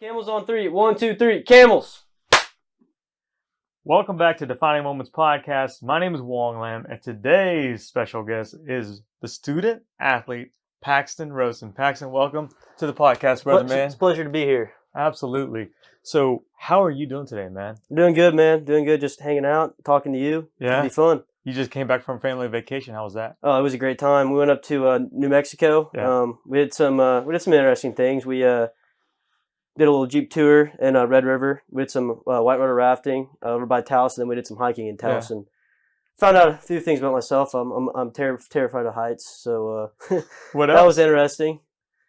Camels on three. 1, 2, 3. Camels. Welcome back to Defining Moments Podcast. My name is Wong Lam, and today's special guest is the student athlete Paxton Rosen. Paxton, welcome to the podcast, brother, man. It's a pleasure to be here. Absolutely. So, how are you doing today, man? Doing good, man. Doing good. Just hanging out, talking to you. Yeah, It'll be fun. You just came back from family vacation. How was that? Oh, it was a great time. We went up to New Mexico. Yeah. We did some interesting things. We did a little Jeep tour in Red River. We did some whitewater rafting over by Taos, and then we did some hiking in Taos. Yeah. And found out a few things about myself. I'm terrified of heights, so What that else? was interesting.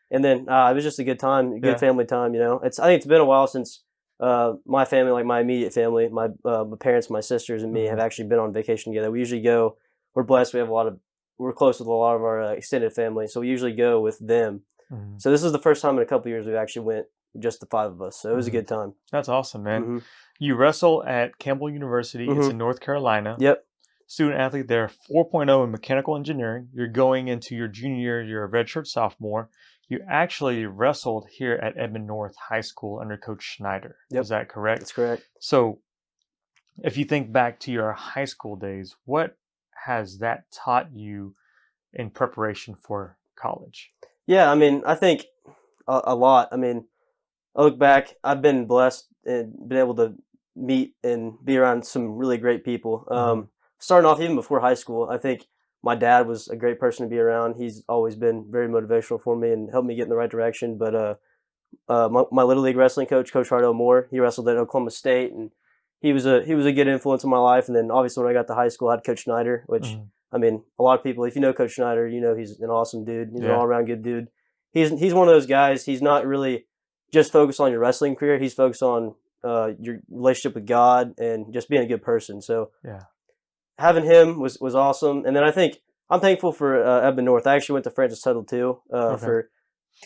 And then it was just a good time, good family time. You know, I think it's been a while since my family, like my immediate family, my parents, my sisters, and me have actually been on vacation together. We usually go. We're blessed. We're close with a lot of our extended family, so we usually go with them. Mhm. So this is the first time in a couple of years we've actually went just the 5 of us. So it was a good time. That's awesome, man. Mm-hmm. You wrestle at Campbell University. It's in North Carolina. Yep. Student athlete there, 4.0 in mechanical engineering. You're going into your junior year. You're a redshirt sophomore. You actually wrestled here at Edmond North High School under Coach Snyder. Yep. Is that correct? That's correct. So if you think back to your high school days, what has that taught you in preparation for college? Yeah, I mean, I think a lot. I mean, I look back, I've been blessed and been able to meet and be around some really great people. Starting off even before high school, I think my dad was a great person to be around. He's always been very motivational for me and helped me get in the right direction. But my Little League wrestling coach, Coach Hardo Moore, he wrestled at Oklahoma State, and he was a good influence in my life. And then obviously when I got to high school, I had Coach Snyder, which I mean, a lot of people, if you know Coach Snyder, you know he's an awesome dude. He's an all-around good dude. He's one of those guys. He's not really just focused on your wrestling career. He's focused on your relationship with God and just being a good person. So having him was awesome. And then I think I'm thankful for Edmond North. I actually went to Francis Tuttle too to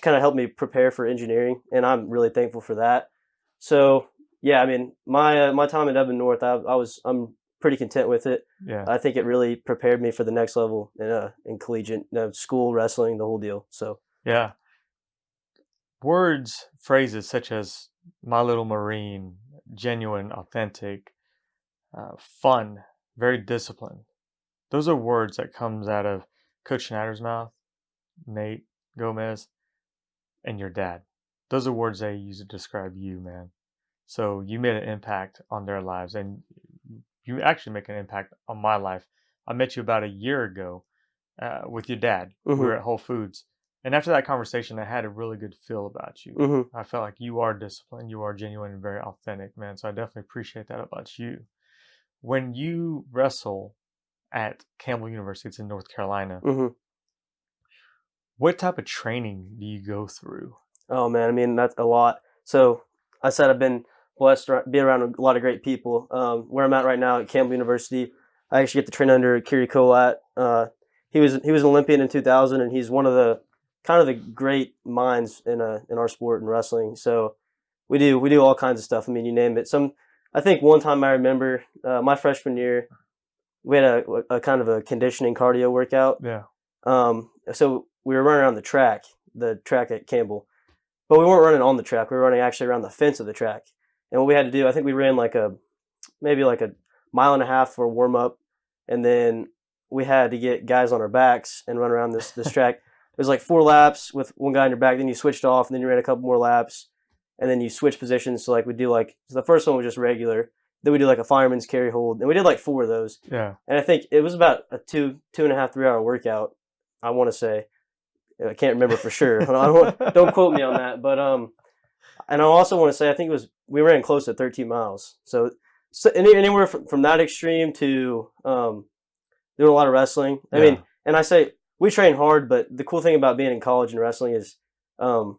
kind of help me prepare for engineering, and I'm really thankful for that. So yeah, I mean my time at Edmond North, I'm pretty content with it. Yeah, I think it really prepared me for the next level in collegiate school wrestling, the whole deal. So yeah. Words, phrases such as "my little Marine," genuine, authentic, fun, very disciplined. Those are words that comes out of Coach Schneider's mouth, Nate Gomez, and your dad. Those are words they use to describe you, man. So you made an impact on their lives, and you actually make an impact on my life. I met you about a year ago with your dad. We were at Whole Foods. And after that conversation, I had a really good feel about you. I felt like you are disciplined, you are genuine and very authentic, man. So I definitely appreciate that about you. When you wrestle at Campbell University, it's in North Carolina, what type of training do you go through? Oh, man, I mean, that's a lot. So I said I've been blessed to be around a lot of great people. Where I'm at right now at Campbell University, I actually get to train under Kiri Kolat. He was an Olympian in 2000, and he's one of the kind of the great minds in our sport and wrestling. So we do all kinds of stuff. I mean, you name it. I think one time I remember my freshman year, we had a kind of a conditioning cardio workout. Yeah. So we were running around the track at Campbell, but we weren't running on the track. We were running actually around the fence of the track. And what we had to do, I think we ran maybe like a mile and a half for a warm up, and then we had to get guys on our backs and run around this track. It was like 4 laps with one guy on your back. Then you switched off, and then you ran a couple more laps, and then you switch positions. So we do so the first one was just regular. Then we do like a fireman's carry hold, and we did like 4 of those. Yeah. And I think it was about a 2.5, 3 hour workout. I want to say, I can't remember for sure. Don't quote me on that. But and I also want to say I think we ran close to 13 miles. So anywhere from that extreme to doing a lot of wrestling. I mean, and I say we train hard, but the cool thing about being in college and wrestling is a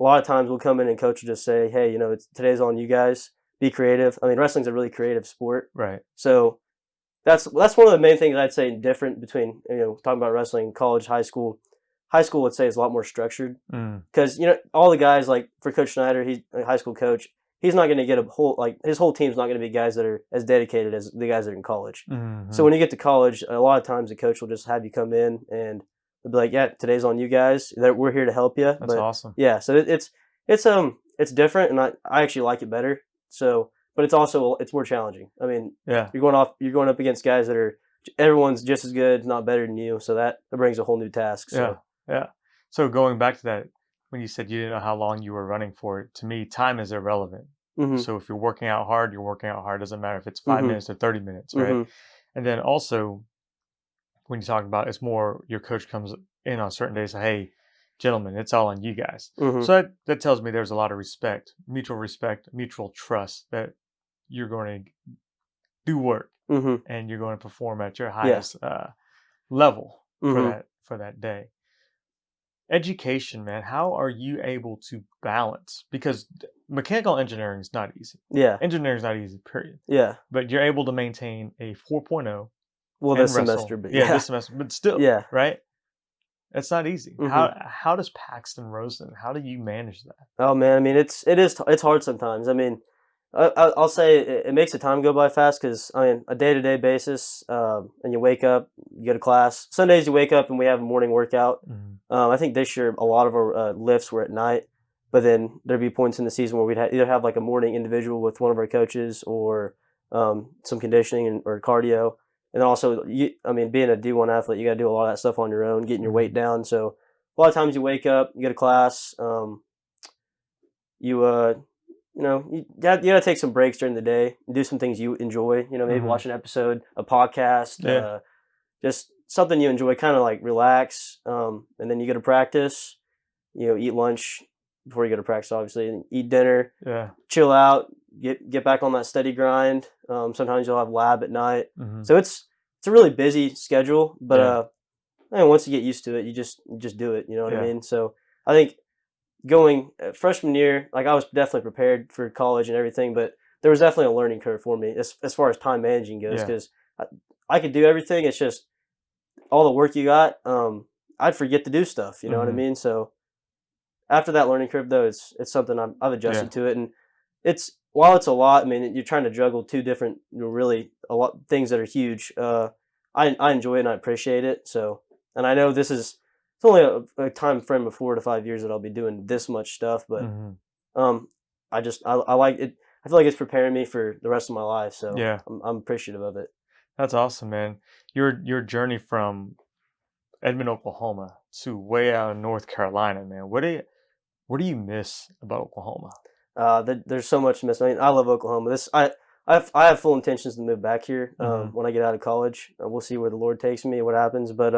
lot of times we'll come in and coach will just say, hey, today's on you guys. Be creative. I mean, wrestling's a really creative sport. Right. So that's one of the main things I'd say different between, talking about wrestling, college, high school. High school, let's say, is a lot more structured because, all the guys, like for Coach Snyder, he's a high school coach. He's not going to get his whole team's not going to be guys that are as dedicated as the guys that are in college. So when you get to college, a lot of times the coach will just have you come in and they'll be like, yeah, today's on you guys. We're here to help you. That's awesome. Yeah. So it's it's different, and I actually like it better. So, but it's more challenging. I mean, Yeah. you're going up against guys that are everyone's just as good, not better than you. So that brings a whole new task. Yeah. So Yeah. So going back to that, when you said you didn't know how long you were running for, to me, time is irrelevant. mhm, So if you're working out hard, you're working out hard. Doesn't matter if it's 5 minutes or 30 minutes, right? mhm, And then also, when you talk about, it's more your coach comes in on certain days, hey, gentlemen, it's all on you guys. mhm, So that tells me there's a lot of respect, mutual trust that you're going to do work mhm, and you're going to perform at your yeah, highest level for mhm, that day. Education, man, how are you able to balance? Because mechanical engineering is not easy. yeah, Engineering is not easy, period. yeah. But you're able to maintain a 4.0 Well, and this wrestle. semester, but Yeah, yeah, this semester, but still, yeah. right? It's not easy. Mhm. How does Paxton Rosen? How do you manage that? Oh man, I mean it's hard sometimes. I mean, I'll say it makes the time go by fast because I mean a day to day basis, and you wake up, you go to class. Sundays you wake up and we have a morning workout. Mhm. I think this year a lot of our lifts were at night, but then there'd be points in the season where either have like a morning individual with one of our coaches or some conditioning or cardio. And then also, I mean, being a D1 athlete, you got to do a lot of that stuff on your own, getting your weight Mhm. down. So a lot of times you wake up, you go to class, you you gotta take some breaks during the day and do some things you enjoy. You know, maybe Mhm. watch an episode, a podcast, Yeah. just something you enjoy. Kind of like relax, and then you go to practice. You know, eat lunch before you go to practice, obviously, and eat dinner, Yeah. chill out, get back on that steady grind. Sometimes you'll have lab at night, Mhm. so it's a really busy schedule. But Yeah. I mean, once you get used to it, you just do it. You know what I Yeah. mean? So I think going freshman year, like I was definitely prepared for college and everything, but there was definitely a learning curve for me as far as time managing goes Yeah. because I could do everything. It's just all the work you got. I'd forget to do stuff. You know what I Mhm. mean? So after that learning curve, though, it's something I've Yeah. adjusted to it, and it's while it's a lot. I mean, you're trying to juggle two different, really a lot things that are huge. I enjoy it and I appreciate it. So, and I know it's only a time frame of 4 to 5 years that I'll be doing this much stuff, but Mhm. um, I like it. I feel like it's preparing me for the rest of my life, so Yeah. I'm appreciative of it. That's awesome, man. Your journey from Edmond, Oklahoma to way out in North Carolina, man. What do you miss about Oklahoma? There's so much to miss. I mean, I love Oklahoma. I have full intentions to move back here Mhm. when I get out of college. We'll see where the Lord takes me, what happens. But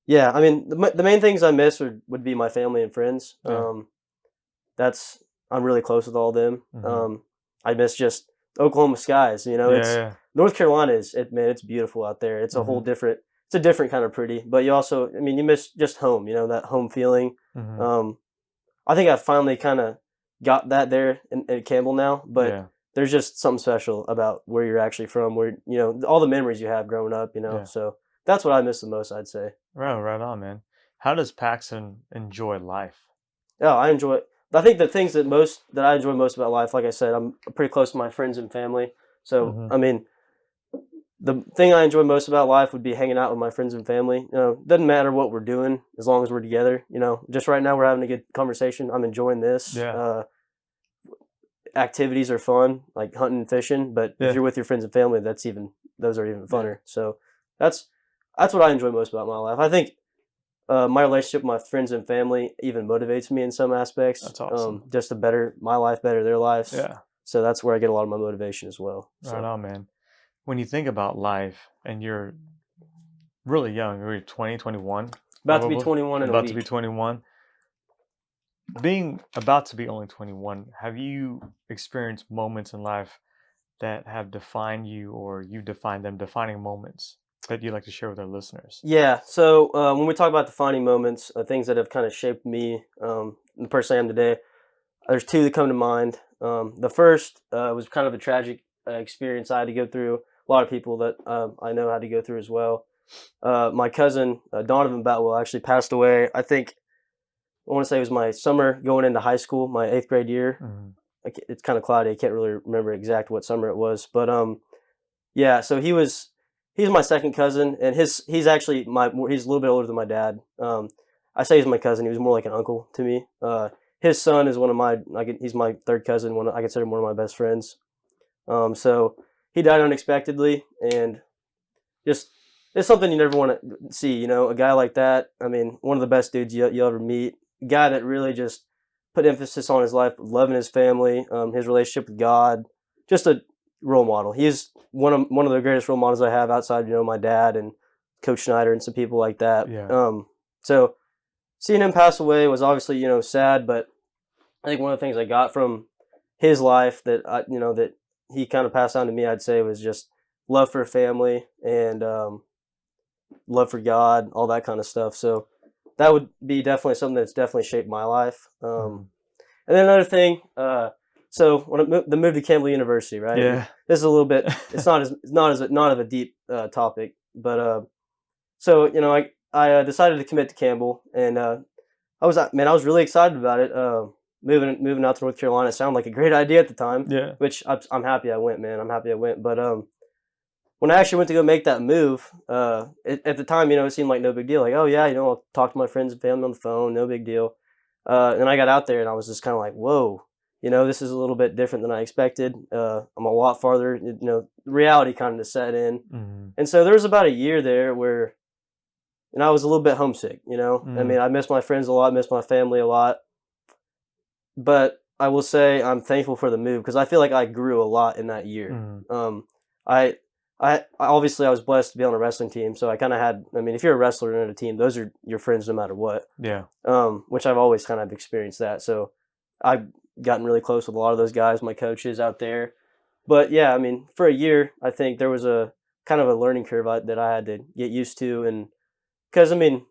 yeah, I mean, the main things I miss would be my family and friends. Yeah. That's I'm really close with all of them. Mhm. I miss just Oklahoma skies. You know, Yeah, it's yeah. North Carolina man, it's beautiful out there. Mhm. It's a different kind of pretty. But you also, I mean, you miss just home. You know, that home feeling. Mhm. Um, I think I finally kind of got that there in Campbell now. But Yeah. there's just something special about where you're actually from, where all the memories you have growing up. Yeah. So that's what I miss the most. I'd say. Right on, man. How does Paxton enjoy life? Yeah, I enjoy it. I think the things that I enjoy most about life, like I said, I'm pretty close to my friends and family. So, Mhm. I mean, the thing I enjoy most about life would be hanging out with my friends and family. Doesn't matter what we're doing as long as we're together. Just right now we're having a good conversation. I'm enjoying this. Yeah. Activities are fun, like hunting and fishing. But if Yeah. you're with your friends and family, those are even Yeah. funner. So that's that's what I enjoy most about my life. I think my relationship with my friends and family even motivates me in some aspects, That's awesome. just to better my life, better their lives. Yeah. So that's where I get a lot of my motivation as well. Right So on, man. When you think about life and you're really young, you're 20, 21, about to be probably 21 in a about to be week. 21. Being about to be only 21, have you experienced moments in life that have defined you or you define them, defining moments that you'd like to share with our listeners? Yeah. So when we talk about defining moments, things that have kind of shaped me, the person I am today, there's two that come to mind. The first was kind of a tragic experience I had to go through. A lot of people that I know had to go through as well. My cousin Donovan Batwell actually passed away. I think I want to say it was my summer going into high school, my 8th grade year. Mhm. It's kind of cloudy. I can't really remember exact what summer it was, but yeah. So he's my second cousin, and he's actually he's a little bit older than my dad. I say he's my cousin. He was more like an uncle to me. his son is one of my he's my third cousin. I consider him one of my best friends. So he died unexpectedly, and just it's something you never want to see. You know, a guy like that. I mean, one of the best dudes you'll ever meet. A guy that really just put emphasis on his life, loving his family, his relationship with God. Just a role model. He's one of the greatest role models I have outside, my dad and Coach Snyder and some people like that. Yeah. So seeing him pass away was obviously, sad, but I think one of the things I got from his life that that he kind of passed on to me, I'd say, was just love for family and love for God, all that kind of stuff. So that would be definitely something that's definitely shaped my life. And then another thing, so when the move to Campbell University, right? Yeah. This is a little bit. It's not of a deep topic, but so I decided to commit to Campbell, and I was really excited about it. Moving out to North Carolina sounded like a great idea at the time. Yeah. Which I'm happy I went, man. I'm happy I went. But when I actually went to go make that move, at the time, it seemed like no big deal. Like, oh yeah, I'll talk to my friends and family on the phone, no big deal. And I got out there and I was just kind of like, whoa, this is a little bit different than I expected. I'm a lot farther, reality kind of set in. Mm-hmm. And so there was about a year there where, I was a little bit homesick, I mean, I miss my friends a lot, miss my family a lot. But I will say I'm thankful for the move because I feel like I grew a lot in that year. Mm-hmm. I obviously I was blessed to be on a wrestling team, so I kind of had. I mean, if you're a wrestler in a team, those are your friends no matter what. Yeah. Which I've always kind of experienced that. So I've gotten really close with a lot of those guys, my coaches out there. But yeah, I mean, for a year, I think there was a kind of a learning curve that I had to get used to, and because I mean,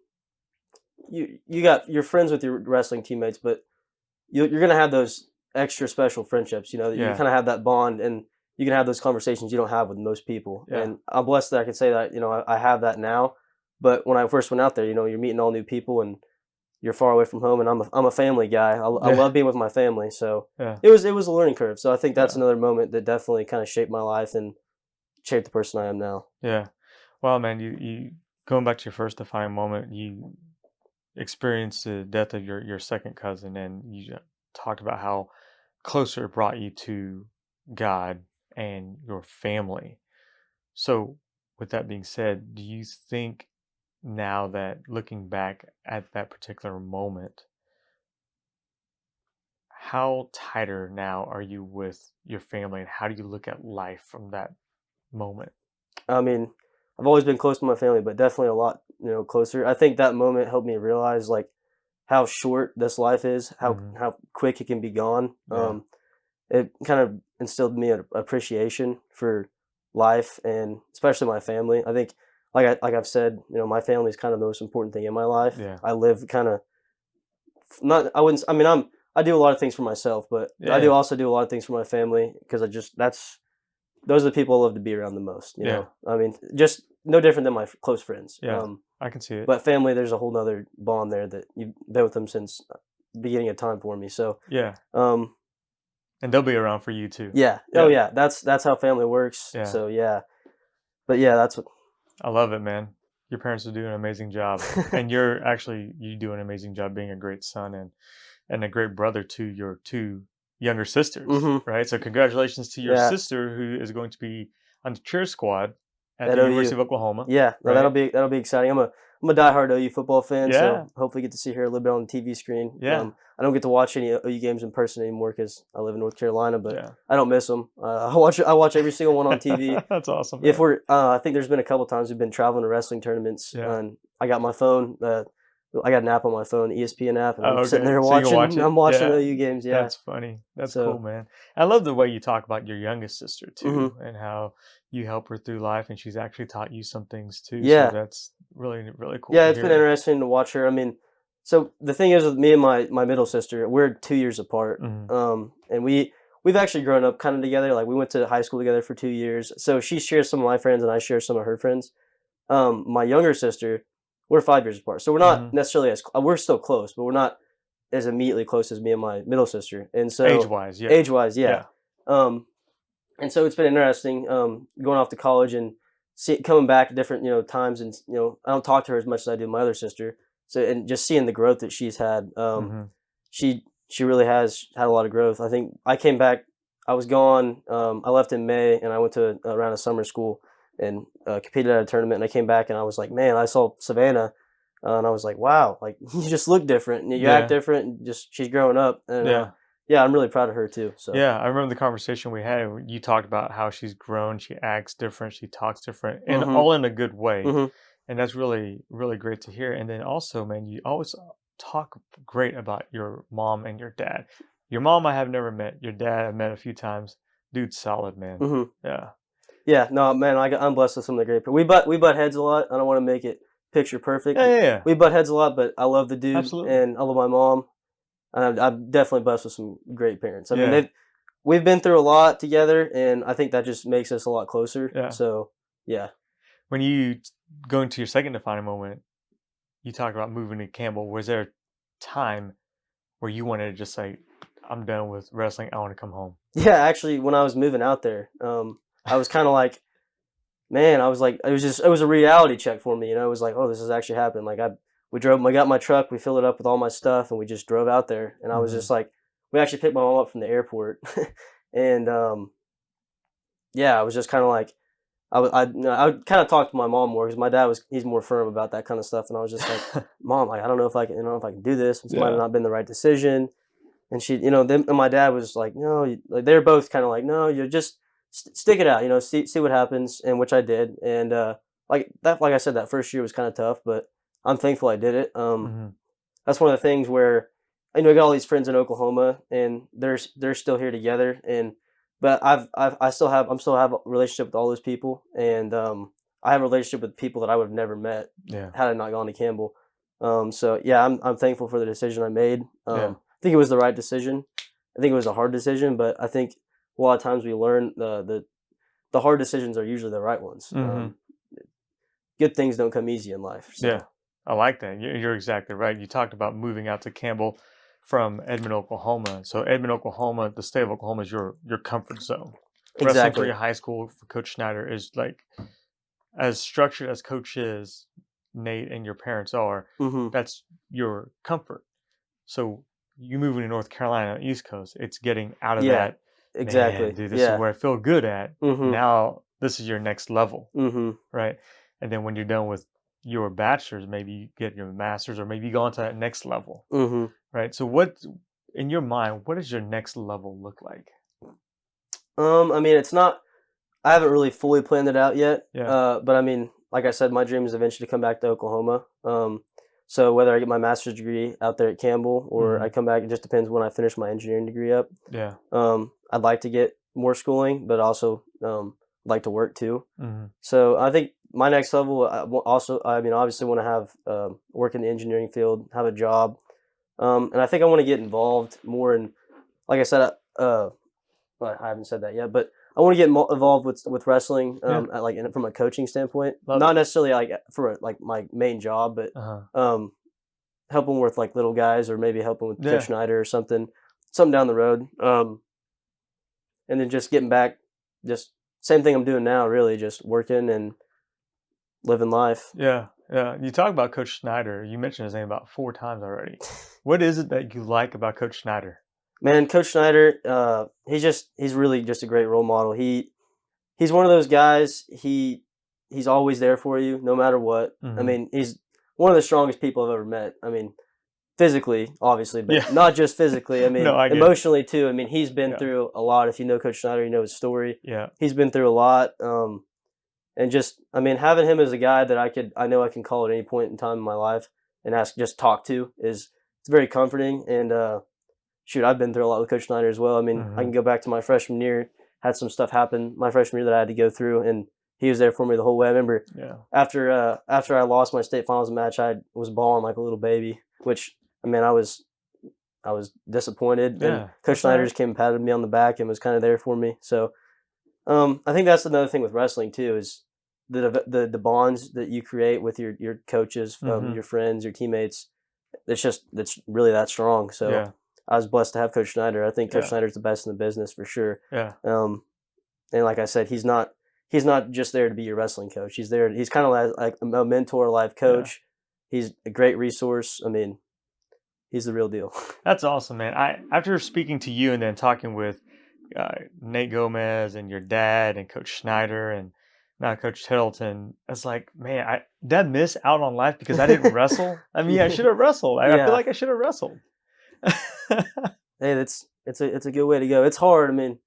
you're friends with your wrestling teammates, but you're gonna have those extra special friendships. You kind of have that bond and you can have those conversations you don't have with most people. Yeah. And I'm blessed that I can say that, I have that now. But when I first went out there, you're meeting all new people and you're far away from home. And I'm a family guy. I love being with my family. So it was a learning curve. So I think that's another moment that definitely kind of shaped my life and shaped the person I am now. Yeah. Well, man, you going back to your first defining moment, you experienced the death of your second cousin, and you talked about how closer it brought you to God and your family. So with that being said, do you think now that looking back at that particular moment, how tighter now are you with your family, and how do you look at life from that moment? I mean, I've always been close to my family, but definitely a lot, closer. I think that moment helped me realize like how short this life is, how quick it can be gone. Yeah. It kind of instilled in me an appreciation for life and especially my family. I think, like I've said, my family is kind of the most important thing in my life. Yeah. I live kind of I do a lot of things for myself, but I do also do a lot of things for my family because those are the people I love to be around the most. You know, I mean, just no different than my close friends. Yeah, I can see it. But family, there's a whole nother bond there that you've been with them since the beginning of time for me. So yeah. And they'll be around for you too. Yeah. Oh yeah. That's how family works. Yeah. So yeah. But yeah, that's what I love it, man. Your parents are doing an amazing job. And you do an amazing job being a great son and a great brother to your two younger sisters. Mm-hmm. Right? So congratulations to your sister who is going to be on the cheer squad at the OU. University of Oklahoma. Yeah, no, right? that'll be exciting. I'm a diehard OU football fan, Yeah. so hopefully get to see her a little bit on the TV screen. Yeah. I don't get to watch any OU games in person anymore because I live in North Carolina, but Yeah. I don't miss them. I watch every single one on TV. That's awesome. If we're, I think there's been a couple times we've been traveling to wrestling tournaments, and I got my phone. I got an app on my phone, ESPN app, and I'm sitting there watching. I'm watching OU games. Yeah, that's funny. That's cool, man. I love the way you talk about your youngest sister too, and how you help her through life, and she's actually taught you some things too. Yeah, so that's really, really cool. Yeah, it's been interesting to watch her. I mean, so the thing is with me and my middle sister, we're 2 years apart, and we've actually grown up kind of together. Like we went to high school together for 2 years. So she shares some of my friends, and I share some of her friends. My younger sister, we're 5 years apart, so we're not necessarily we're still close, but we're not as immediately close as me and my middle sister. And so age wise, yeah. And so it's been interesting going off to college and coming back at different times, and I don't talk to her as much as I do my other sister. So and just seeing the growth that she's had, she she really has had a lot of growth. I think I came back. I was gone. I left in May, and I went to around a summer school and competed at a tournament. And I came back, and I was like, man, I saw Savannah, and I was like, wow, like you just look different, and you act different, and just she's growing up, and yeah, I'm really proud of her too. So yeah, I remember the conversation we had. You talked about how she's grown, she acts different, she talks different, and all in a good way. And that's really, really great to hear. And then also, man, you always talk great about your mom and your dad. Your mom I have never met. Your dad I've met a few times. Dude's solid, man. Yeah. Yeah, no, man, I'm blessed with some of the great people. We butt heads a lot. I don't want to make it picture perfect. Yeah. We butt heads a lot, but I love the dude. Absolutely. And I love my mom. And I'm definitely blessed with some great parents. I mean, we've been through a lot together, and I think that just makes us a lot closer. Yeah. So, yeah. When you go into your second defining moment, you talked about moving to Campbell. Was there a time where you wanted to just say, I'm done with wrestling, I want to come home? Yeah, actually, when I was moving out there, I was kind of like, man, I was like, it was a reality check for me. You know, it was like, oh, this is actually happening. Like, I got my truck, we filled it up with all my stuff, and we just drove out there. And I was just like, we actually picked my mom up from the airport. And, yeah, I was just kind of like, I would kind of talk to my mom more because my dad he's more firm about that kind of stuff. And I was just like, Mom, like, I don't know if I can do this. This might have not been the right decision. And she, you know, and my dad was like, no, like they're both kind of like, no, you just stick it out, you know, see what happens. And which I did. And, like I said, that first year was kind of tough, but I'm thankful I did it. That's one of the things where, I got all these friends in Oklahoma, and they're still here together. But I'm still have a relationship with all those people, and I have a relationship with people that I would have never met had I not gone to Campbell. So yeah, I'm thankful for the decision I made. I think it was the right decision. I think it was a hard decision, but I think a lot of times we learn the hard decisions are usually the right ones. Good things don't come easy in life. So. Yeah, I like that. You're exactly right. You talked about moving out to Campbell from Edmond, Oklahoma. So Edmond, Oklahoma, the state of Oklahoma is your comfort zone. Exactly. Wrestling for your high school for Coach Snyder is like as structured as Coach is, Nate and your parents are. That's your comfort. So you moving to North Carolina, East Coast, it's getting out of that. Exactly. Man, dude, this is where I feel good at. Now this is your next level, right? And then when you're done with your bachelor's, maybe you get your master's, or maybe you go on to that next level, right? So what, in your mind, what does your next level look like? I mean, I haven't really fully planned it out yet. But I mean, like I said, my dream is eventually to come back to Oklahoma. So whether I get my master's degree out there at Campbell or I come back, it just depends when I finish my engineering degree up. I'd like to get more schooling, but also like to work too. So I think my next level, obviously want to have work in the engineering field, have a job, and I think I want to get involved more in, like I said, well, I haven't said that yet, but I want to get involved with wrestling, from a coaching standpoint, not necessarily like for like my main job, but helping with like little guys, or maybe helping with Coach Snyder or something down the road, and then just getting back, just same thing I'm doing now, really, just working and living life. Yeah. You talk about Coach Snyder. You mentioned his name about 4 times already. What is it that you like about Coach Snyder? Man, Coach Snyder, he's really just a great role model. He's one of those guys. He's always there for you, no matter what. I mean, he's one of the strongest people I've ever met. I mean, physically, obviously, but not just physically. I mean, emotionally too. I mean, he's been through a lot. If you know Coach Snyder, you know his story. He's been through a lot. And just, I mean, having him as a guy that I know I can call at any point in time in my life and talk to it's very comforting. And I've been through a lot with Coach Snyder as well. I mean, I can go back to my freshman year, had some stuff happen my freshman year that I had to go through, and he was there for me the whole way. I remember after I lost my state finals match, I was bawling like a little baby, which, I mean, I was disappointed. And Coach Snyder just came and patted me on the back and was kind of there for me. So I think that's another thing with wrestling too, is the bonds that you create with your coaches, your friends, your teammates. It's really that strong. So I was blessed to have Coach Snyder. I think Coach Snyder's the best in the business for sure. And like I said, he's not just there to be your wrestling coach. He's kind of like a mentor, life coach. He's a great resource. I mean, he's the real deal. That's awesome, man. After speaking to you and then talking with Nate Gomez and your dad and Coach Snyder and now Coach Hiddleton, it's like, man, did I miss out on life because I didn't wrestle? I mean, I should have wrestled. I feel Yeah. like I should have wrestled. Hey, it's a good way to go. It's hard. I mean,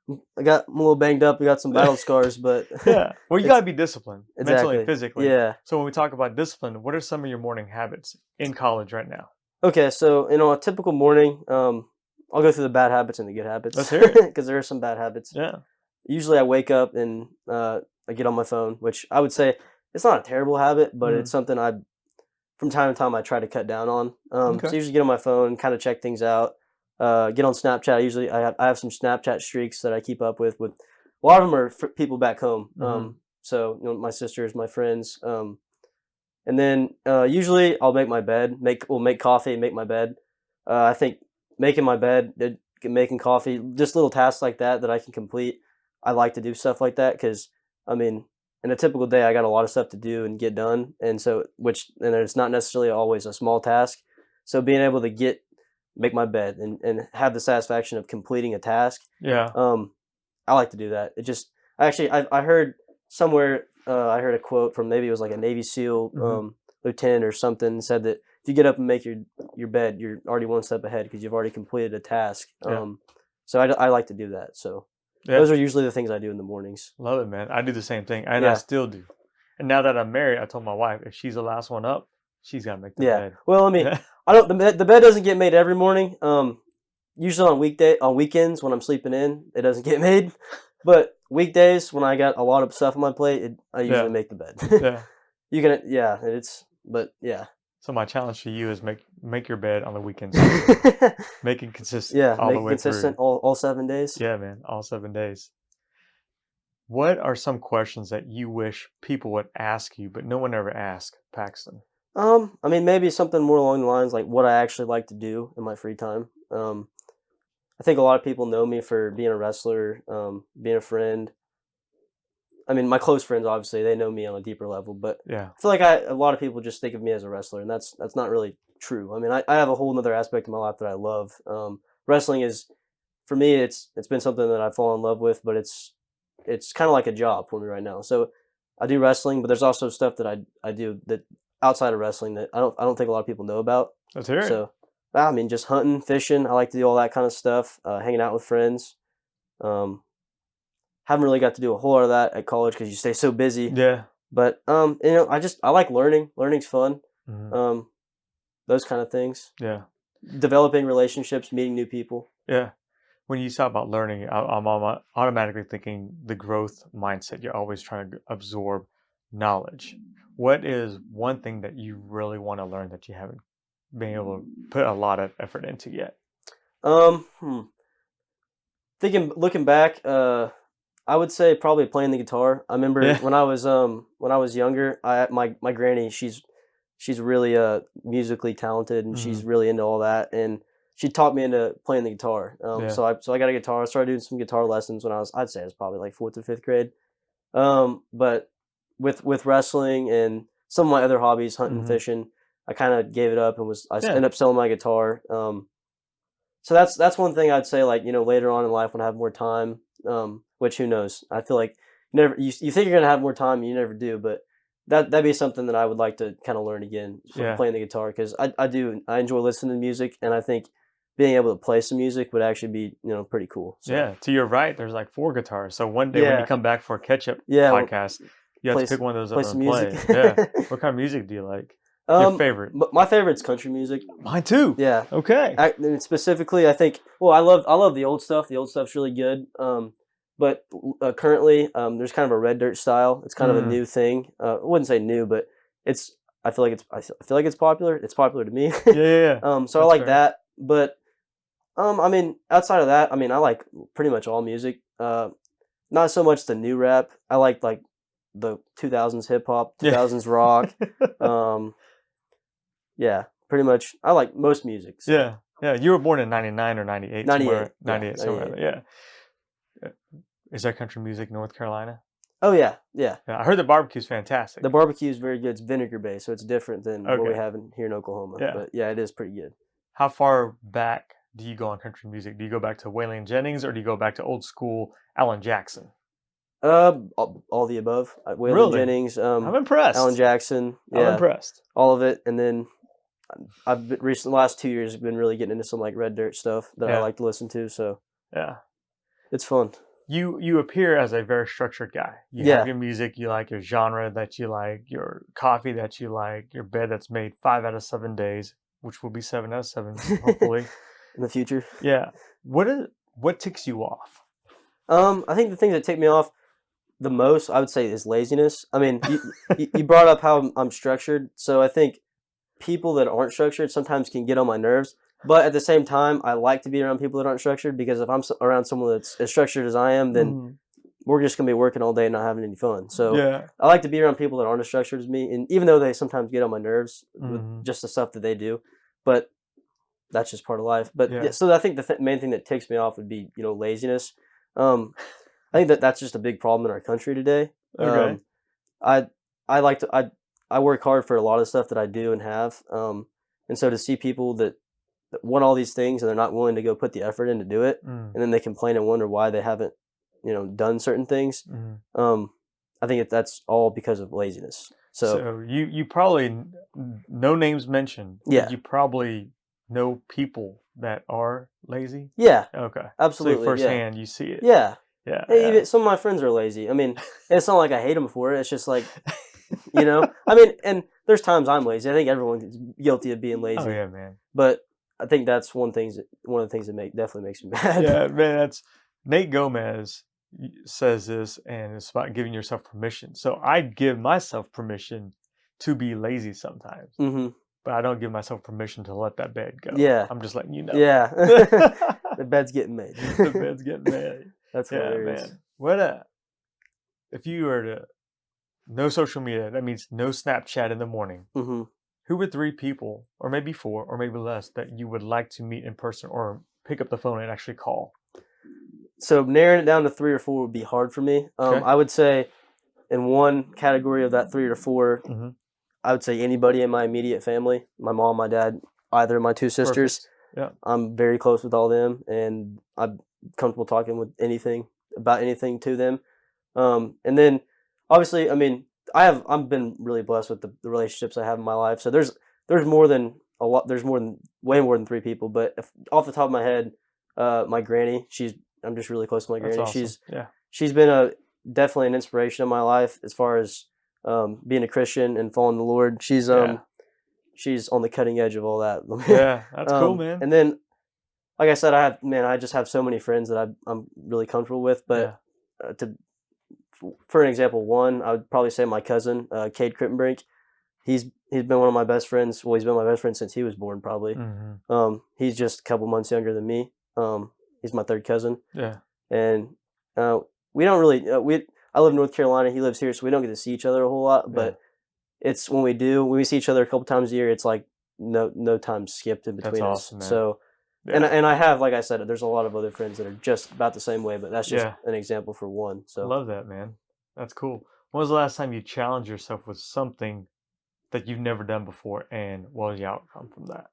I'm a little banged up. I got some battle scars, but Yeah. Well, you got to be disciplined mentally exactly. and physically. Yeah. So when we talk about discipline, what are some of your morning habits in college right now? Okay, so a typical morning, I'll go through the bad habits and the good habits. Let's hear it. Because there are some bad habits. Yeah. Usually I wake up and I get on my phone, which I would say it's not a terrible habit, but it's something from time to time I try to cut down on. Okay. So I usually get on my phone, kind of check things out. Get on Snapchat. Usually I have some Snapchat streaks that I keep up with. A lot of them are for people back home. So my sisters, my friends. And then usually I'll make my bed. Make coffee, make my bed. I think making my bed, making coffee, just little tasks like that I can complete. I like to do stuff like that because, I mean, in a typical day, I got a lot of stuff to do and get done, and it's not necessarily always a small task. So being able to make my bed and have the satisfaction of completing a task, Yeah. I like to do that. I heard somewhere, I heard a quote from, maybe it was like a Navy SEAL lieutenant or something, said that if you get up and make your bed, you're already one step ahead because you've already completed a task. Yeah. So I like to do that. So those are usually the things I do in the mornings. Love it, man. I do the same thing, and I still do. And now that I'm married, I told my wife if she's the last one up, she's got to make the bed. Well, I mean, the bed doesn't get made every morning. Usually on weekends when I'm sleeping in, it doesn't get made. But weekdays when I got a lot of stuff on my plate, I usually make the bed. Yeah. You can, but yeah. So my challenge to you is make your bed on the weekends. Make it consistent. Yeah, all make the it way consistent through. all 7 days. Yeah, man, all 7 days. What are some questions that you wish people would ask you, but no one ever asked, Paxton? I mean, maybe something more along the lines like what I actually like to do in my free time. I think a lot of people know me for being a wrestler, being a friend. I mean, my close friends, obviously, they know me on a deeper level, but Yeah. I feel like a lot of people just think of me as a wrestler, and that's not really true. I mean, I have a whole other aspect of my life that I love. Wrestling is, for me, it's been something that I've fallen in love with, but it's kind of like a job for me right now. So I do wrestling, but there's also stuff that I do that outside of wrestling that I don't think a lot of people know about. Let's hear it. So, I mean, just hunting, fishing. I like to do all that kind of stuff. Hanging out with friends. Haven't really got to do a whole lot of that at college because you stay so busy. Yeah. But I like learning. Learning's fun. Those kind of things. Yeah. Developing relationships, meeting new people. Yeah. When you talk about learning, I'm automatically thinking the growth mindset. You're always trying to absorb knowledge. What is one thing that you really want to learn that you haven't been able to put a lot of effort into yet? Looking back, I would say probably playing the guitar. I remember when I was younger, my granny, she's really musically talented, and she's really into all that, and she taught me into playing the guitar. So I got a guitar. I started doing some guitar lessons when I'd say I was probably like 4th or 5th grade. But with wrestling and some of my other hobbies, hunting, fishing, I kind of gave it up and ended up selling my guitar. So that's one thing I'd say, like, later on in life when I have more time, which who knows? I feel like you think you're going to have more time and you never do, but that'd be something that I would like to kind of learn again, playing the guitar, because I enjoy listening to music, and I think being able to play some music would actually be pretty cool. So. Yeah, to your right, there's like 4 guitars. So one day when you come back for a catch-up podcast, you have to pick one of those up and play. Yeah. What kind of music do you like? Your favorite? My favorite's country music. Mine too. Yeah. Okay. And specifically, I think. Well, I love the old stuff. The old stuff's really good. But currently, there's kind of a red dirt style. It's kind of a new thing. I wouldn't say new, but I feel like it's popular. It's popular to me. Yeah. So That's I like fair. that. But I mean, outside of that, I mean, I like pretty much all music. Not so much the new rap. I like the 2000s hip hop, 2000s rock. Yeah, pretty much. I like most music. So. Yeah. You were born in 99 or 98. 98. 98, somewhere. Yeah. Is that country music, North Carolina? Oh, yeah. I heard the barbecue's fantastic. The barbecue is very good. It's vinegar based, so it's different than what we have here in Oklahoma. Yeah. But yeah, it is pretty good. how far back do you go on country music? Do you go back to Waylon Jennings or do you go back to old school Alan Jackson? All the above. Waylon Really? Jennings, I'm impressed. Alan Jackson, I'm yeah, impressed. all of it. And then I've been last 2 years been really getting into some like Red Dirt stuff that I like to listen to. So yeah, it's fun. You appear as a very structured guy. You have your music, you like your genre that you like, your coffee that you like, your bed that's made 5 out of 7 days, which will be 7 out of 7 hopefully in the future. Yeah. What ticks you off? I think the things that tick me off the most, I would say, is laziness. I mean, you brought up how I'm structured, so I think people that aren't structured sometimes can get on my nerves. But at the same time, I like to be around people that aren't structured, because if I'm around someone that's as structured as I am, then we're just going to be working all day and not having any fun. So I like to be around people that aren't as structured as me, and even though they sometimes get on my nerves with just the stuff that they do, but that's just part of life. But yeah, so I think the main thing that ticks me off would be, laziness. I think that's just a big problem in our country today. Okay. I like to I work hard for a lot of stuff that I do and have, and so to see people that want all these things and they're not willing to go put the effort in to do it, and then they complain and wonder why they haven't, done certain things. I think that's all because of laziness. So you probably, no names mentioned. Yeah. You probably know people that are lazy. Yeah. Okay. Absolutely. So firsthand, you see it. Yeah. Yeah. Hey, even some of my friends are lazy. I mean, it's not like I hate them for it. It's just like, I mean, and there's times I'm lazy. I think everyone's guilty of being lazy. Oh yeah, man. But I think that's one of the things that definitely makes me mad. Yeah, man. That's Nate Gomez says this, and it's about giving yourself permission. So I give myself permission to be lazy sometimes, but I don't give myself permission to let that bed go. Yeah, I'm just letting you know. Yeah, the bed's getting made. The bed's getting made. That's hilarious. Man. What if you were to no social media? That means no Snapchat in the morning. Who were 3 people, or maybe 4, or maybe less, that you would like to meet in person or pick up the phone and actually call? So narrowing it down to 3 or 4 would be hard for me. I would say in one category of that 3 or 4, I would say anybody in my immediate family, my mom, my dad, either of my 2 sisters. Perfect. Yeah. I'm very close with all them, and I'm comfortable talking with about anything to them. And then obviously, I mean, I've been really blessed with the relationships I have in my life. So there's more than way more than 3 people. But off the top of my head, my granny, I'm just really close to my granny. Awesome. She's been definitely an inspiration in my life as far as being a Christian and following the Lord. She's on the cutting edge of all that. Yeah, that's cool, man. And then, like I said, I just have so many friends that I'm really comfortable with. But for an example, one, I would probably say my cousin, Cade Crittenbrink. He's been one of my best friends. Well, he's been my best friend since he was born, probably. He's just a couple months younger than me. He's my 3rd cousin. Yeah. And we don't really I live in North Carolina. He lives here, so we don't get to see each other a whole lot. But it's when we see each other a couple times a year, it's like no time skipped in between us. Awesome, man. So. Yeah. And I have, like I said, there's a lot of other friends that are just about the same way, but that's just an example for one. So I love that, man. That's cool. When was the last time you challenged yourself with something that you've never done before, and what was the outcome from that?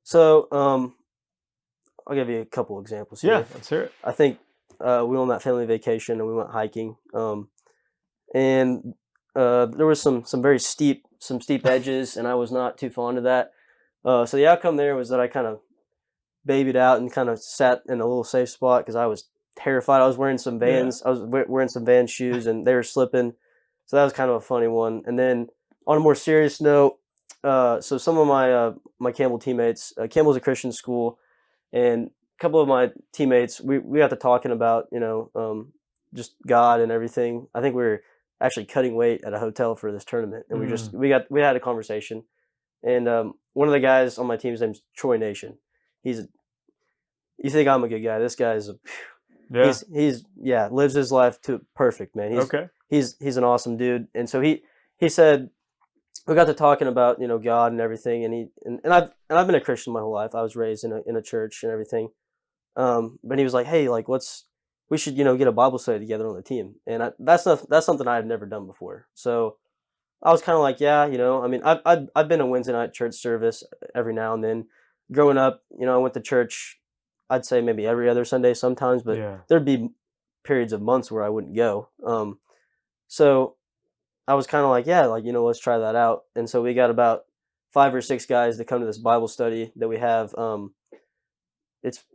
So I'll give you a couple examples here. Yeah, let's hear it. I think we went on that family vacation and we went hiking, and there was some very steep edges, and I was not too fond of that. So the outcome there was that I kind of babied out and kind of sat in a little safe spot because I was terrified. I was wearing some Vans. I was wearing some Vans shoes, and they were slipping. So that was kind of a funny one. And then on a more serious note, so some of my Campbell teammates, Campbell's a Christian school, and a couple of my teammates, we got to talking about, just God and everything. I think we were actually cutting weight at a hotel for this tournament, and we had a conversation. And one of the guys on my team's name's Troy Nation. You think I'm a good guy? This guy's he's lives his life to perfect, man. He's an awesome dude. And so he said, we got to talking about God and everything, and I've been a Christian my whole life. I was raised in a church and everything. But he was like, hey, like we should get a Bible study together on the team, and that's something I had never done before. So I was kind of like, I mean, I've been a Wednesday night church service every now and then. growing up, I went to church, I'd say maybe every other Sunday sometimes, but Yeah. there'd be periods of months where I wouldn't go. So I was kind of like, yeah, like, let's try that out. And so we got about 5 or 6 guys to come to this Bible study that we have.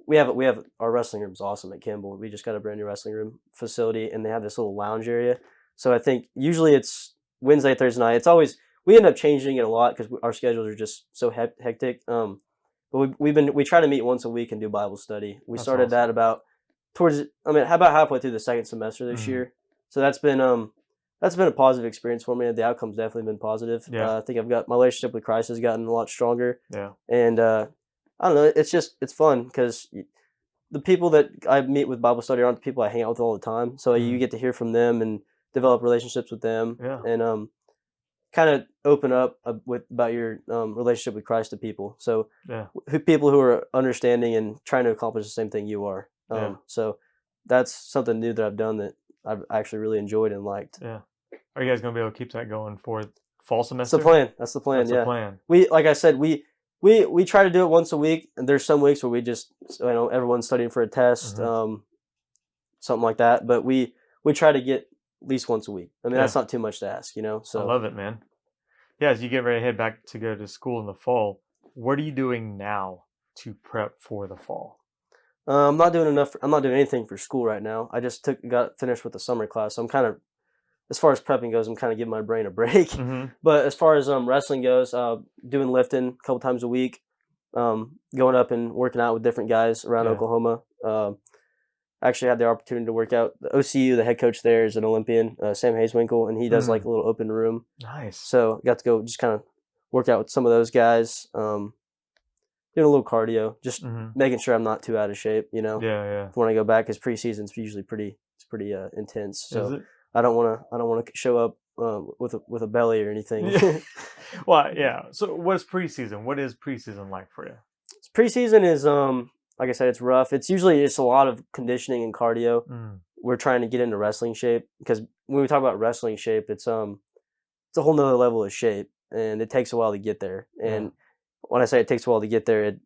We have our wrestling room's awesome at Kimball. We just got a brand new wrestling room facility, and they have this little lounge area. So I think usually it's Wednesday, Thursday night. It's always we end up changing it a lot because our schedules are just so hectic. But we try to meet once a week and do Bible study. We That's started that awesome. about about halfway through the second semester this year. So that's been a positive experience for me. The outcome's definitely been positive. Yeah. I think I've got my relationship with Christ has gotten a lot stronger. Yeah. And I don't know. It's fun because the people that I meet with Bible study aren't the people I hang out with all the time. So you get to hear from them and develop relationships with them. Yeah. And kind of open up about your relationship with Christ to people. So Yeah. people who are understanding and trying to accomplish the same thing you are. So that's something new that I've done that I've actually really enjoyed and liked. Yeah. Are you guys going to be able to keep that going for fall semester? That's the plan. That's yeah. the plan. Like I said, we try to do it once a week, and there's some weeks where we just, everyone's studying for a test, something like that. But we try to get at least once a week. I mean, that's not too much to ask, So I love it, man. Yeah, as you get ready to head back to go to school in the fall, what are you doing now to prep for the fall? I'm not doing anything for school right now. I just got finished with the summer class, so I'm kind of, as far as prepping goes, I'm kind of giving my brain a break. But as far as wrestling goes, doing lifting a couple times a week, going up and working out with different guys around Oklahoma. Actually had the opportunity to work out. The OCU, the head coach there, is an Olympian, Sam Hayeswinkle, and he does like a little open room. Nice. So got to go just kind of work out with some of those guys. Doing a little cardio, just making sure I'm not too out of shape. Yeah. When I go back, because preseason's usually pretty intense. So Is it? I don't want to show up with a belly or anything. Yeah. Well, yeah. So what's preseason? What is preseason like for you? Preseason is like I said, it's rough. It's a lot of conditioning and cardio. We're trying to get into wrestling shape, because when we talk about wrestling shape, it's a whole nother level of shape, and it takes a while to get there. And when I say it takes a while to get there,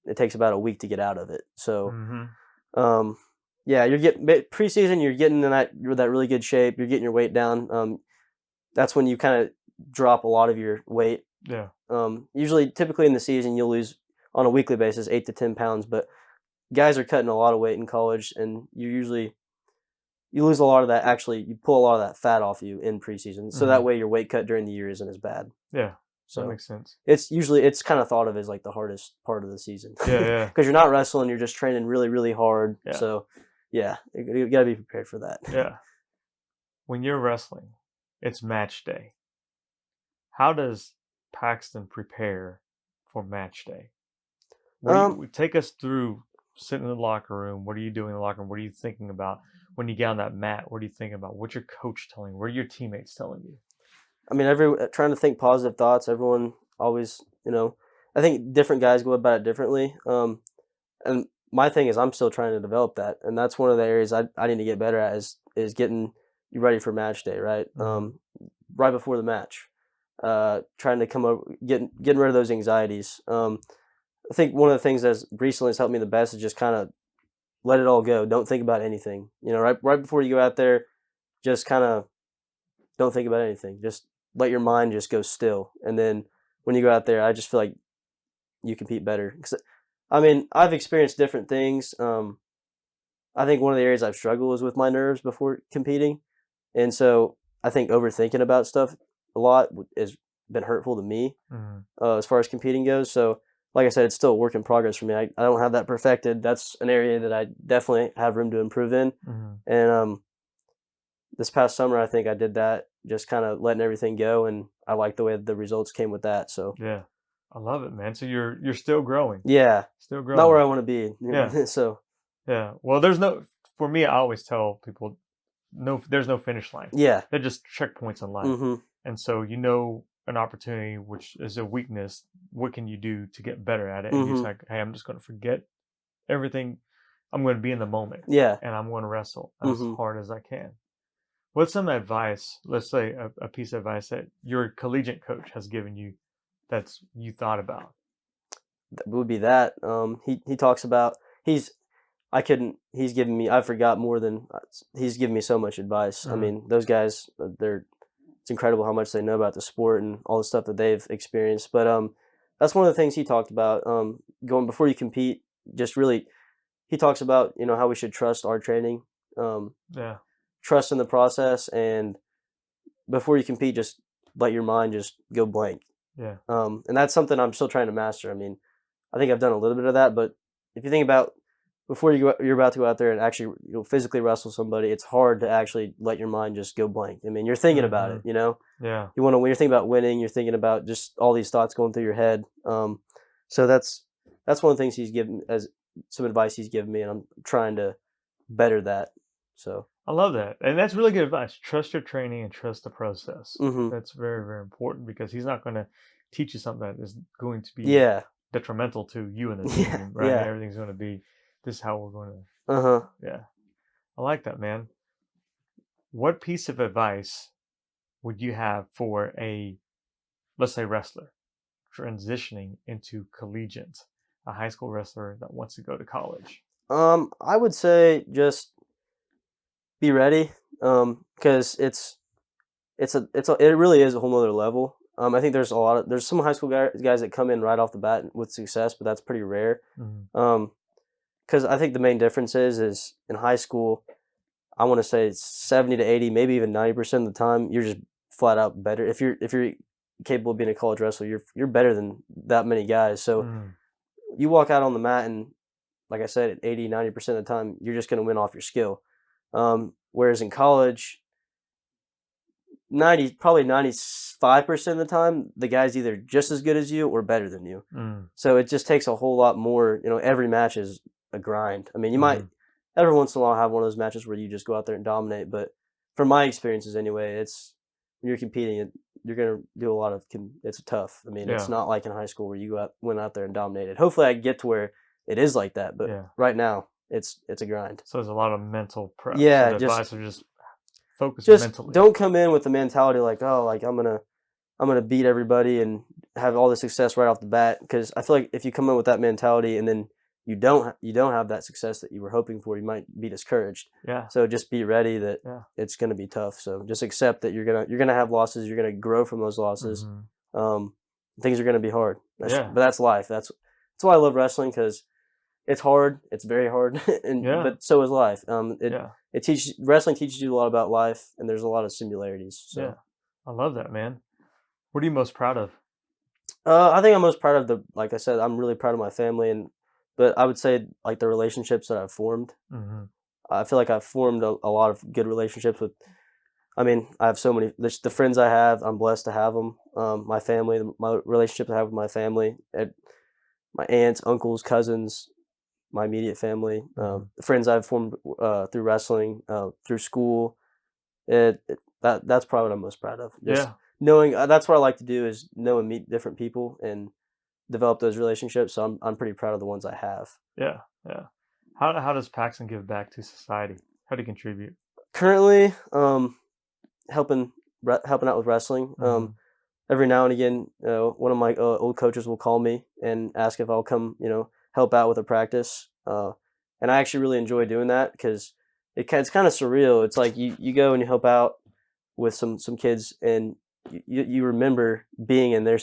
it takes about a week to get out of it. So, you're getting preseason. You're getting in that really good shape. You're getting your weight down. That's when you kind of drop a lot of your weight. Yeah. Typically in the season, you'll lose on a weekly basis 8 to 10 pounds, but guys are cutting a lot of weight in college, and you lose a lot of that. Actually, you pull a lot of that fat off you in preseason, so that way your weight cut during the year isn't as bad. Yeah, so that makes sense. It's kind of thought of as like the hardest part of the season. Yeah. Because you're not wrestling, you're just training really, really hard. Yeah. So you got to be prepared for that. Yeah. When you're wrestling, it's match day. How does Paxton prepare for match day? Take us through sitting in the locker room. What are you doing in the locker room? What are you thinking about when you get on that mat? What are you thinking about? What's your coach telling you? What are your teammates telling you? I mean, trying to think positive thoughts. Everyone always, I think different guys go about it differently. And my thing is I'm still trying to develop that. And that's one of the areas I need to get better at is getting you ready for match day, right? Right before the match. Trying to come up, getting rid of those anxieties. I think one of the things that recently has helped me the best is just kind of let it all go. Don't think about anything. Right before you go out there, just kind of don't think about anything. Just let your mind just go still. And then when you go out there, I just feel like you compete better. 'Cause, I mean, I've experienced different things. I think one of the areas I've struggled is with my nerves before competing. And so I think overthinking about stuff a lot has been hurtful to me as far as competing goes. So like I said, it's still a work in progress for me. I don't have that perfected. That's an area that I definitely have room to improve in. And this past summer, I think I did that, just kind of letting everything go, and I like the way the results came with that. So yeah, I love it, man. So you're still growing. Yeah, still growing. Not where I want to be. Yeah. So yeah. Well, for me, I always tell people, there's no finish line. Yeah, they're just checkpoints in life. And so an opportunity, which is a weakness, what can you do to get better at it? And you're just like, hey, I'm just going to forget everything. I'm going to be in the moment. Yeah. And I'm going to wrestle as hard as I can. What's some advice, let's say a piece of advice that your collegiate coach has given you that's you thought about? would be that. He talks about he's I couldn't he's given me I forgot more than he's given me so much advice. I mean, those guys they're it's incredible how much they know about the sport and all the stuff that they've experienced. But that's one of the things he talked about. Going before you compete, just really he talks about how we should trust our training, Yeah. trust in the process, and before you compete, just let your mind just go blank. Yeah. And that's something I'm still trying to master. I mean, I think I've done a little bit of that, but if you think about before you're about to go out there and actually physically wrestle somebody, it's hard to actually let your mind just go blank. I mean, you're thinking about it. Yeah. You want to when you're thinking about winning, you're thinking about just all these thoughts going through your head. So that's one of the things he's given as some advice he's given me, and I'm trying to better that. So I love that. And that's really good advice. Trust your training and trust the process. mhm. That's very, very important because he's not going to teach you something that is going to be Yeah, detrimental to you and the yeah, team, right? yeah. Everything's going to be this is how we're going to, Uh huh. yeah. I like that, man. What piece of advice would you have for let's say, wrestler transitioning into collegiate, a high school wrestler that wants to go to college? I would say just be ready. Because it really is a whole nother level. I think there's some high school guys that come in right off the bat with success, but that's pretty rare. Mhm. Because I think the main difference is in high school, I want to say it's 70 to 80, maybe even 90% of the time, you're just flat out better. If you're capable of being a college wrestler, you're better than that many guys. So Mhm. you walk out on the mat and like I said, 80, 90% of the time, you're just going to win off your skill. Whereas in college, probably 95% of the time, the guy's either just as good as you or better than you. Mm. So it just takes a whole lot more. Every match is a grind. I mean, you might Mhm. every once in a while have one of those matches where you just go out there and dominate. But from my experiences anyway, it's when you're competing, you're gonna do a lot of. It's tough. I mean, it's Yeah. not like in high school where went out there and dominated. Hopefully, I get to where it is like that. But Yeah. right now, it's a grind. So there's a lot of mental prep. So Yeah, the advice would just focus just mentally. don't come in with the mentality like, oh, like I'm gonna beat everybody and have all the success right off the bat. Because I feel like if you come in with that mentality and then you don't have that success that you were hoping for, you might be discouraged. Yeah. So just be ready that Yeah. it's gonna be tough. So just accept that you're gonna have losses. You're gonna grow from those losses. Mhm. Um, things are gonna be hard. Yeah. But that's life. That's why I love wrestling because it's hard. It's very hard, Yeah. but so is life. Yeah. Wrestling teaches you a lot about life, and there's a lot of similarities. Yeah. So, I love that, man. What are you most proud of? I think I'm most proud of like I said, I'm really proud of my family, but I would say like the relationships that I've formed. Mhm. I feel like I've formed a lot of good relationships with. I mean, I have so many. The friends I have, I'm blessed to have them. My family, my relationships I have with my family, my aunts, uncles, cousins, my immediate family, Mhm. the friends I've formed through wrestling, through school. That's probably what I'm most proud of. Just Yeah. knowing that's what I like to do is know and meet different people and develop those relationships. So I'm pretty proud of the ones I have. Yeah. Yeah. How does Paxton give back to society? How do you contribute? Currently, helping helping out with wrestling. Mhm. Every now and again, one of my old coaches will call me and ask if I'll come, help out with a practice. And I actually really enjoy doing that because it's kind of surreal. It's like you go and you help out with some kids and you remember being in their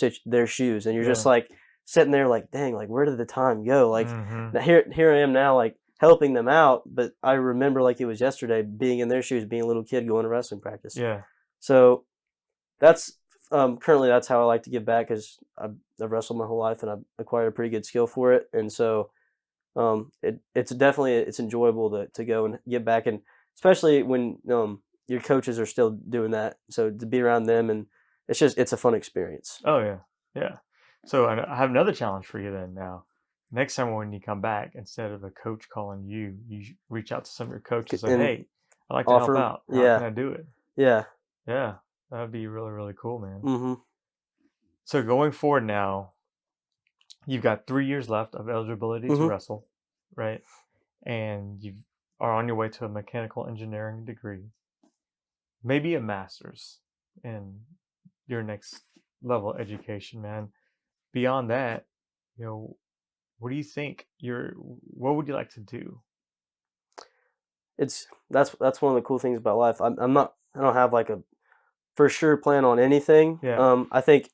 shoes and you're just Yeah. like sitting there like, dang, like where did the time go? Like Mhm. now here I am now like helping them out, but I remember like it was yesterday being in their shoes, being a little kid going to wrestling practice. Yeah. So that's currently that's how I like to give back because I've wrestled my whole life and I've acquired a pretty good skill for it, and so it's definitely it's enjoyable to go and give back, and especially when your coaches are still doing that, so to be around them and it's a fun experience. Oh yeah. Yeah. So I have another challenge for you then now. Next time when you come back, instead of a coach calling you, reach out to some of your coaches and say, And "Hey, I'd like to help offer, out. How can yeah, I do it?" yeah, Yeah. That'd be really, really cool, man. mm-hmm, So going forward now, you've got 3 years left of eligibility to mm-hmm, wrestle, right? And you are on your way to a mechanical engineering degree, maybe a master's in your next level of education, man. Beyond that, you know, what do you think what would you like to do? That's one of the cool things about life. I don't have like a for sure plan on anything. Yeah. I think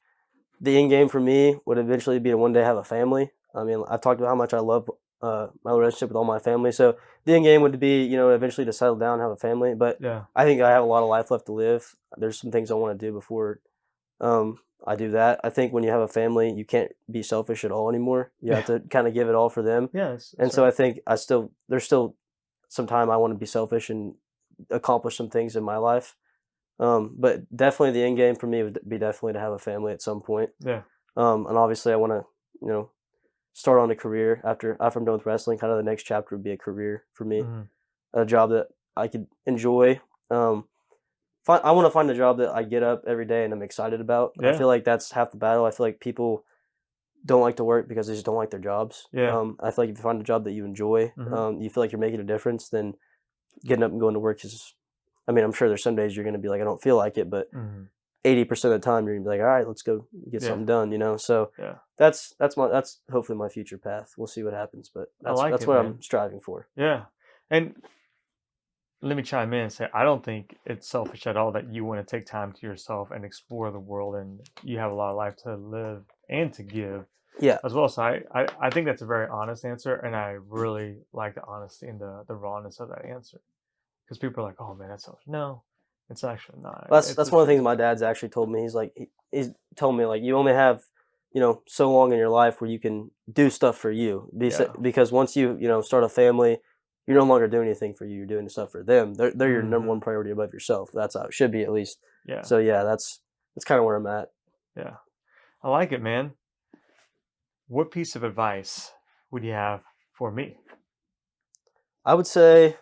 the end game for me would eventually be to one day have a family. I mean, I've talked about how much I love my relationship with all my family. So the end game would be, eventually to settle down and have a family. But Yeah. I think I have a lot of life left to live. There's some things I want to do before I do that. I think when you have a family, you can't be selfish at all anymore. You have to kind of give it all for them. Yeah. And so I think there's still some time I want to be selfish and accomplish some things in my life. But definitely the end game for me would be definitely to have a family at some point. Yeah. And obviously I want to, start on a career after I'm done with wrestling. Kind of the next chapter would be a career for me, a job that I could enjoy. I want to find a job that I get up every day and I'm excited about. Yeah. I feel like that's half the battle. I feel like people don't like to work because they just don't like their jobs. Yeah. I feel like if you find a job that you enjoy, you feel like you're making a difference, then getting up and going to work is, I mean, I'm sure there's some days you're going to be like, I don't feel like it, but 80% of the time you're going to be like, all right, let's go get something done, So that's hopefully my future path. We'll see what happens, but that's what I'm striving for. Yeah. And let me chime in and say, I don't think it's selfish at all that you want to take time to yourself and explore the world, and you have a lot of life to live and to give as well. So I think that's a very honest answer, and I really like the honesty and the rawness of that answer, because people are like, oh man, that's selfish. No, it's actually not. That's one of the things my dad's actually told me. He's like, he's told me, like, you only have, so long in your life where you can do stuff for you. Because once you, start a family, you're no longer doing anything for you. You're doing stuff for them. They're your number one priority above yourself. That's how it should be, at least. Yeah. So that's kind of where I'm at. Yeah. I like it, man. What piece of advice would you have for me? I would say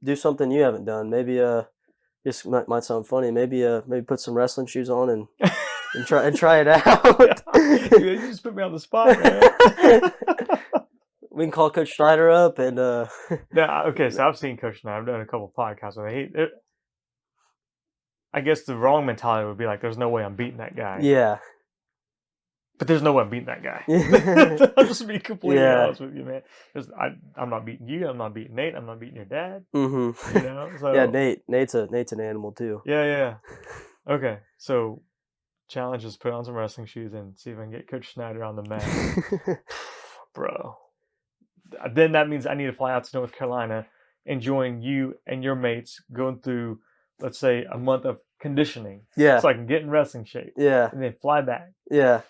do something you haven't done. Maybe this might sound funny. Maybe put some wrestling shoes on and try it out. You just put me on the spot, man. We can call Coach Snyder up and Yeah, okay, so I've seen Coach Snyder. I've done a couple podcasts with him. I guess the wrong mentality would be like, there's no way I'm beating that guy. Yeah. But there's no way I'm beating that guy. I'll just be completely honest with you, man. I'm not beating you. I'm not beating Nate. I'm not beating your dad. So, yeah, Nate's an animal too. Yeah. Okay, so challenge is put on some wrestling shoes and see if I can get Coach Snyder on the mat. Bro. Then that means I need to fly out to North Carolina and join you and your mates going through, let's say, a month of conditioning. Yeah. So I can get in wrestling shape. Yeah. And then fly back. Yeah.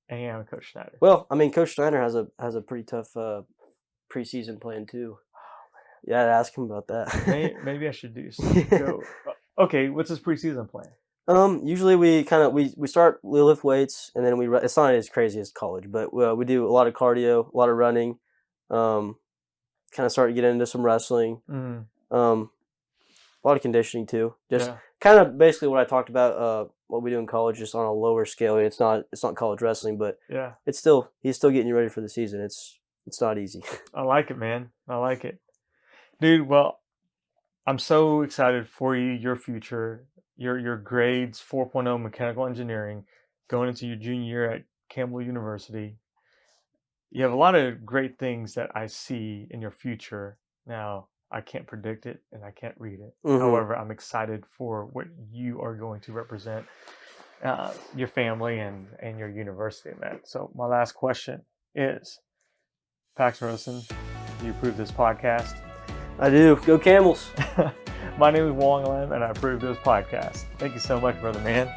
And hang out with Coach Snyder. Well, I mean, Coach Snyder has a pretty tough preseason plan too. Oh, man. Yeah, ask him about that. Maybe I should do so. Okay, what's his preseason plan? Usually we lift weights, and then it's not as crazy as college, but we do a lot of cardio, a lot of running, kind of start to get into some wrestling, a lot of conditioning too. Just kind of basically what I talked about, what we do in college, just on a lower scale. It's not college wrestling, but he's still getting you ready for the season. It's not easy. I like it, man. I like it, dude. Well, I'm so excited for you, your future. Your grades 4.0 mechanical engineering, going into your junior year at Campbell University. You have a lot of great things that I see in your future. Now, I can't predict it and I can't read it. However, I'm excited for what you are going to represent your family and your university, man. So my last question is, Paxton Rosen, do you approve this podcast? I do. Go Camels. My name is Wong Lim, and I approve this podcast. Thank you so much, brother man.